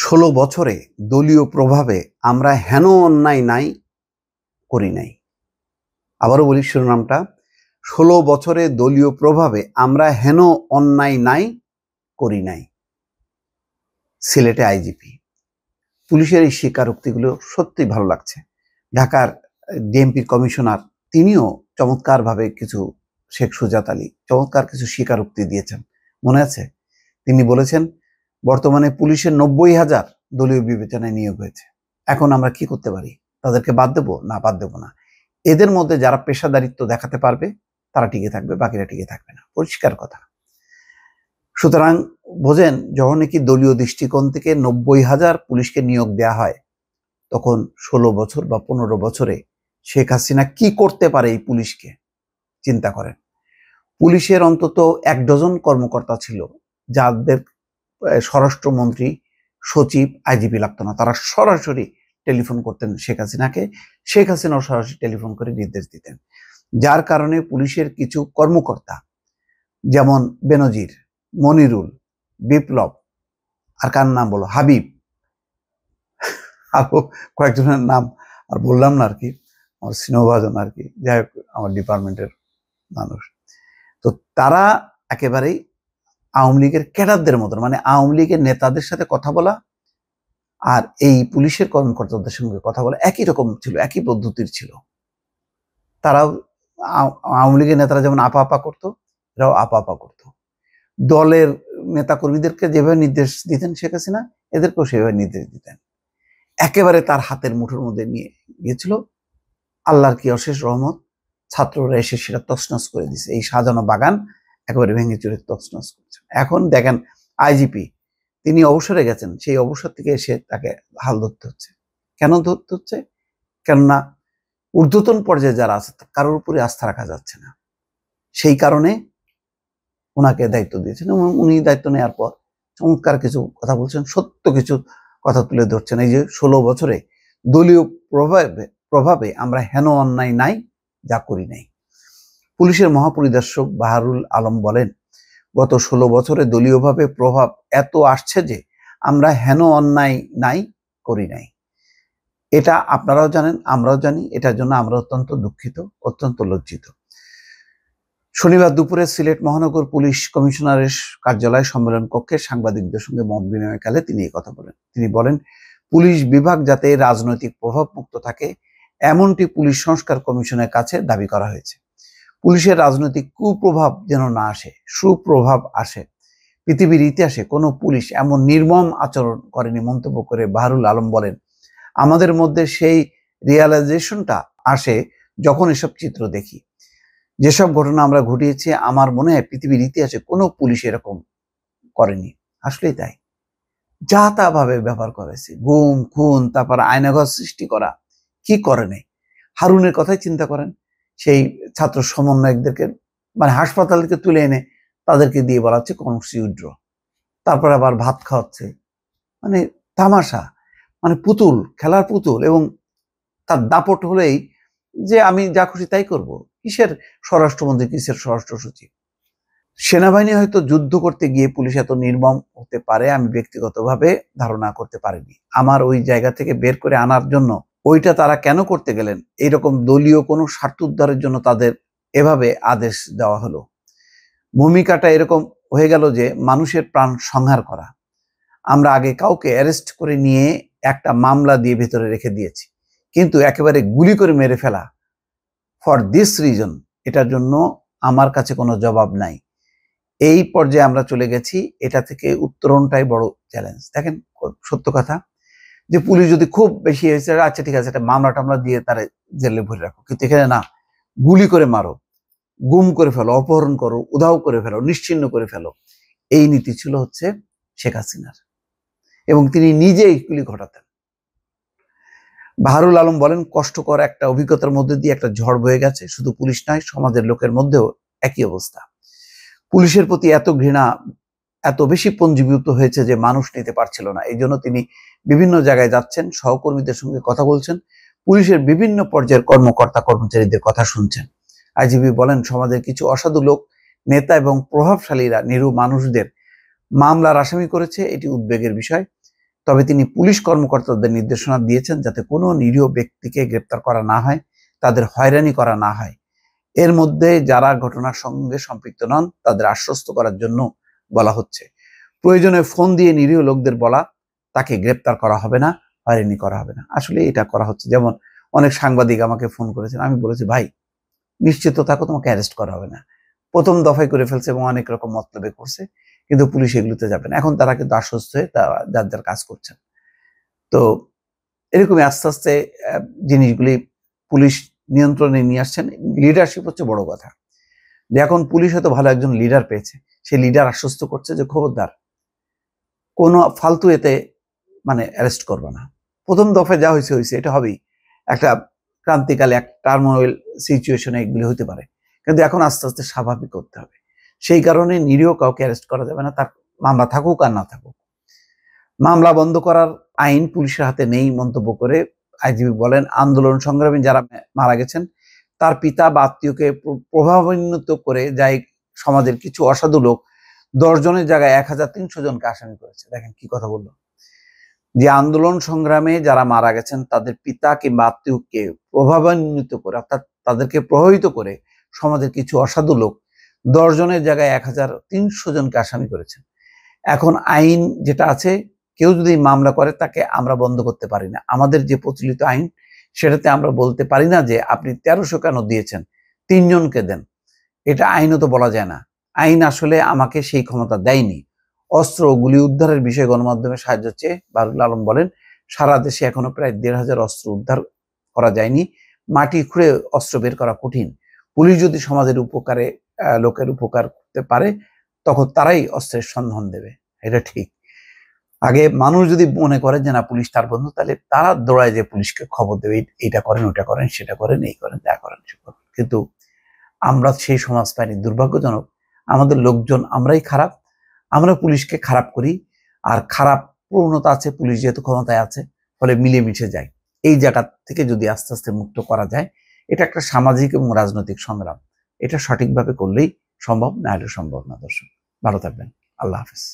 ১৬ বছরে দলীয় প্রভাবে আমরা হেন অন্যায় নাই করি নাই। আবারও বলি শিরোনামটা, ১৬ বছরে দলীয় প্রভাবে আমরা হেন অন্যায় নাই করি নাই। সিলেটে আইজিপি। পুলিশের এই স্বীকারোক্তিগুলো সত্যি ভালো লাগছে। ঢাকার ডিএমপির কমিশনার তিনিও চমৎকারভাবে কিছু, শেখ সুজাত আলী চমৎকার কিছু স্বীকারোক্তি দিয়েছেন। মনে আছে? তিনি বলেছেন বর্তমানে পুলিশের ৯০,০০০ দলীয় বিবেচনায় নিয়োগ হয়েছে। এখন আমরা কি করতে পারি? তাদেরকে বাদ দেবো? না, বাদ দেবো না। এদের মধ্যে যারা পেশাদারিত্ব দেখাতে পারবে তারা টিকে থাকবে, বাকিরা টিকে থাকবে না। পরিষ্কার কথা। সুতরাং বোঝেন, যখন নাকি দলীয় দৃষ্টিকোণ থেকে ৯০,০০০ পুলিশকে নিয়োগ দেয়া হয়, তখন ১৬ বছর বা ১৫ বছরে শেখ হাসিনা কি করতে পারে এই পুলিশকে চিন্তা করেন। পুলিশের অন্তত ১ ডজন কর্মকর্তা ছিল যাদের স্বরাষ্ট্রমন্ত্রী, সচিব, আইজিপি লাগতো না। তারা সরাসরি টেলিফোন করতেন শেখ হাসিনাকে, শেখ হাসিনাও সরাসরি টেলিফোন করে নির্দেশ দিতেন। যার কারণে পুলিশের কিছু কর্মকর্তা যেমন বেনজির, মনিরুল, বিপ্লব, আর কার নাম বলো, হাবিব, আরো কয়েকজনের নাম আর বললাম না আর কি, আমার স্নেহভাজন আর কি, যাই হোক আমার ডিপার্টমেন্টের মানুষ, তো তারা একেবারেই আওয়ামী লীগের ক্যাডারদের মতন, মানে আওয়ামী লীগের নেতাদের সাথে কথা বলা আর এই পুলিশের কর্মকর্তাদের সঙ্গে কথা বলা একই রকম ছিল, একই পদ্ধতির ছিল। তারাও আওয়ামী লীগের নেতারা যেমন আপা আপা করতো, এরাও আপা আপা করতো। দলের নেতা কর্মীদেরকে যেভাবে নির্দেশ দিতেন শেখ হাসিনা, এদেরকেও সেভাবে নির্দেশ দিতেন। একেবারে তার হাতের মুঠোর মধ্যে নিয়ে গিয়েছিল। আল্লাহর কি অশেষ রহমত, ছাত্ররা এসে সেটা তছনছ করে দিছে। এই সাজানো বাগান একেবারে ভেঙে চুরে তছনছ করছে। এখন দেখেন আইজিপি তিনি অবসরে গেছেন, সেই অবসর থেকে এসে তাকে হাল ধরতে হচ্ছে। কেন ধরতে হচ্ছে? কেননা ঊর্ধ্বতন পর্যায়ে যারা আছে কারোর উপরে আস্থা রাখা যাচ্ছে না, সেই কারণে ওনাকে দায়িত্ব দিয়েছেন। এবং উনি দায়িত্ব নেওয়ার পর চমৎকার কিছু কথা বলছেন, সত্য কিছু কথা তুলে ধরছেন। এই যে ১৬ বছরে দলীয় প্রভাবে আমরা হেন অন্যায় নাই যা করি নাই। পুলিশের মহাপরিদর্শক বাহারুল আলম বলেন, গত ১৬ বছরে দলীয়ভাবে প্রভাব এত আসছে যে আমরা হেন অন্যায় নাই করি নাই। এটা আপনারাও জানেন, আমরাও জানি। এটার জন্য আমরা অত্যন্ত দুঃখিত, অত্যন্ত লজ্জিত। শনিবার দুপুরে সিলেট মহানগর পুলিশ কমিশনারের কার্যালয় সম্মেলন কক্ষে সাংবাদিকদের সঙ্গে মত বিনিময়কালে তিনি এই কথা বলেন। তিনি বলেন, পুলিশ বিভাগ যাতে রাজনৈতিক প্রভাব মুক্ত থাকে এমনটি পুলিশ সংস্কার কমিশনের কাছে দাবি করা হয়েছে। পুলিশের রাজনৈতিক কুপ্রভাব যেন না আসে, সুপ্রভাব আসে। পৃথিবীর ইতিহাসে কোনো পুলিশ এমন নির্মম আচরণ করেনি মন্তব্য করে বাহারুল আলম বলেন, আমাদের মধ্যে সেই রিয়ালাইজেশনটা আসে যখন এসব চিত্র দেখি। যেসব ঘটনা আমরা ঘটিয়েছি, আমার মনে হয় পৃথিবীর ইতিহাসে কোনো পুলিশ এরকম করেনি। আসলেই তাই। যা তা ভাবে ব্যবহার করেছে, গুম খুন, তারপর আয়নাঘর সৃষ্টি করা, কি করে নাই। হারুনের কথাই চিন্তা করেন, সেই ছাত্র সমন্বয়কদেরকে মানে হাসপাতাল থেকে তুলে এনে তাদেরকে দিয়ে বলা হচ্ছে কর্মসূচি উইথড্র, তারপর আবার ভাত খাওয়াচ্ছে, মানে তামাশা, মানে পুতুল, খেলার পুতুল। এবং তার দাপট হলেই যে আমি যা খুশি তাই করব। কিসের স্বরাষ্ট্রমন্ত্রী, কিসের স্বরাষ্ট্র সচিব? সেনাবাহিনী হয়তো যুদ্ধ করতে গিয়ে পুলিশ এত নির্মম হতে পারে আমি ব্যক্তিগতভাবে ধারণা করতে পারিনি। আমার ওই জায়গা থেকে বের করে আনার জন্য ওইটা তারা কেন করতে গেলেন, এইরকম দলীয় কোনো স্বার্থ উদ্ধারের জন্য তাদের এভাবে আদেশ দেওয়া হলো। ভূমিকাটা এরকম হয়ে গেল যে মানুষের প্রাণ সংহার করা। আমরা আগে কাউকে অ্যারেস্ট করে নিয়ে একটা মামলা দিয়ে ভেতরে রেখে দিয়েছি, কিন্তু একেবারে গুলি করে মেরে ফেলা, ফর দিস রিজন, এটার জন্য আমার কাছে কোনো জবাব নাই। এই পর্যায়ে আমরা চলে গেছি। এটা থেকে উত্তরণটাই বড় চ্যালেঞ্জ। দেখেন, সত্য কথা যে পুলিশ যদি খুব বেশি হয়েছে, আচ্ছা ঠিক আছে, একটা মামলা টামলা দিয়ে তারা জেলে ভরে রাখো, কিন্তু এখানে না, গুলি করে মারো, গুম করে ফেলো, অপহরণ করো, উধাও করে ফেলো, নিশ্চিহ্ন করে ফেলো। এই নীতি ছিল হচ্ছে শেখ হাসিনার, এবং তিনি নিজে এইগুলি ঘটাতেন। বাহারুল আলম বলেন, কষ্টকর একটা অভিজ্ঞতার মধ্যে দিয়ে একটা ঝড় বয়ে গেছে। শুধু পুলিশ নয়, সমাজের লোকের মধ্যেও একই অবস্থা। পুলিশের প্রতি এত ঘৃণা এত বেশি পঞ্জীভূত হয়েছে যে মানুষ নিতে পারছিল না। এই জন্য তিনি বিভিন্ন জায়গায় যাচ্ছেন, সহকর্মীদের সঙ্গে কথা বলছেন, পুলিশের বিভিন্ন পর্যায়ের কর্মকর্তা কর্মচারীদের কথা শুনছেন। আইজিপি বলেন, সমাজের কিছু অসাধু লোক, নেতা এবং প্রভাবশালীরা নিরীহ মানুষদের মামলার আসামি করেছে, এটি উদ্বেগের বিষয়। তবে তিনি পুলিশ কর্মকর্তাদের নির্দেশনা দিয়েছেন যাতে কোনো নিরীহ ব্যক্তিকে গ্রেপ্তার করা না হয়, তাদের হয়রানি করা না হয়। এর মধ্যে যারা ঘটনার সঙ্গে সম্পৃক্ত নন তাদের আশ্বস্ত করার জন্য বলা হচ্ছে। প্রয়োজনে ফোন দিয়ে নিরীহ লোকদের বলা তাকে গ্রেপ্তার করা হবে না, হয়রানি করা হবে না। আসলে এটা করা হচ্ছে। যেমন অনেক সাংবাদিক আমাকে ফোন করেছেন, আমি বলেছি ভাই নিশ্চিত থাকো, তোমাকে অ্যারেস্ট করা হবে না। প্রথম দফায় করে ফেলছে এবং অনেক রকম মতলবে করছে, কিন্তু পুলিশ এগুলোতে যাবে না। এখন তারা কিন্তু আশ্বস্ত হয়ে যার যার কাজ করছেন। তো এরকমই আস্তে আস্তে জিনিসগুলি পুলিশ নিয়ন্ত্রণে নিয়ে আসছেন। লিডারশিপ হচ্ছে বড় কথা, যে এখন পুলিশ হয়তো ভালো একজন লিডার পেয়েছে, সেই লিডার আশ্বস্ত করছে যে খবরদার কোনো ফালতু এতে মানে অ্যারেস্ট করবে না। প্রথম দফায় যা হয়েছে হয়েছে, এটা হবেই। একটা ক্রান্তিকালে এক টার্মোয়েল সিচুয়েশনে এগুলি হতে পারে, কিন্তু এখন আস্তে আস্তে স্বাভাবিক করতে হবে। সেই কারণে নিরীহ কাউকে অ্যারেস্ট করা যাবে না, তার মামলা থাকুক আর না থাকুক। মামলা বন্ধ করার আইন পুলিশের হাতে নেই মন্তব্য করে আইজিপি বলেন, আন্দোলন সংগ্রামী যারা মারা গেছেন তার পিতা বা আত্মীয়কে প্রভাবান্বিত করে যাই সমাজের কিছু অসাধু লোক 10 জনের জায়গায় 1300 জনকে আসামি করেছে। দেখেন কি কথা বললো, যে আন্দোলন সংগ্রামে যারা মারা গেছেন তাদের পিতা কিংবা আত্মীয়কে প্রভাবান্বিত করে, অর্থাৎ তাদেরকে প্রভাবিত করে সমাজের কিছু অসাধু লোক 10 জনের জায়গায় 1300 জনকে আসামি করেছেন। এখন আইন যেটা আছে, কেউ যদি মামলা করে তাকে আমরা বন্ধ করতে পারি না। আমাদের যে প্রচলিত আইন সেটাতে আমরা বলতে পারি না যে আপনি 1300 কেন দিয়েছেন, 3 জনকে দেন। এটা আইনত বলা যায় না। আইন আসলে আমাকে সেই ক্ষমতা দেয়নি। অস্ত্র ও গুলি উদ্ধারের বিষয়ে গণমাধ্যমের সাহায্য চেয়ে বারুল আলম বলেন, সারা দেশে এখনো প্রায় 1500 অস্ত্র উদ্ধার করা যায়নি। মাটি খুঁড়ে অস্ত্র বের করা কঠিন। পুলিশ যদি সমাজের উপকারে লোকের উপকার করতে পারে তখন তারাই অস্ত্রের সন্ধান দেবে। এটা ঠিক। আগে মানুষ যদি মনে করে যে না পুলিশ তার বন্ধু, তাহলে তারা দৌড়ায় যে পুলিশকে খবর দেবে, এটা করেন, ওটা করেন, সেটা করেন, এই করেন, যা করেন সে করেন। কিন্তু আমরা সেই সমাজ পাইনি। দুর্ভাগ্যজনক, আমাদের লোকজন আমরাই খারাপ, আমরা পুলিশকে খারাপ করি। আর খারাপ প্রবণতা আছে, পুলিশ যেহেতু ক্ষমতায় আছে, ফলে মিলেমিশে যায়। এই জায়গা থেকে যদি আস্তে আস্তে মুক্ত করা যায়, এটা একটা সামাজিক এবং রাজনৈতিক সংগ্রাম। এটা সঠিকভাবে করলেই সম্ভব, না হলে সম্ভব না। দর্শক ভালো থাকবেন, আল্লাহ হাফেজ।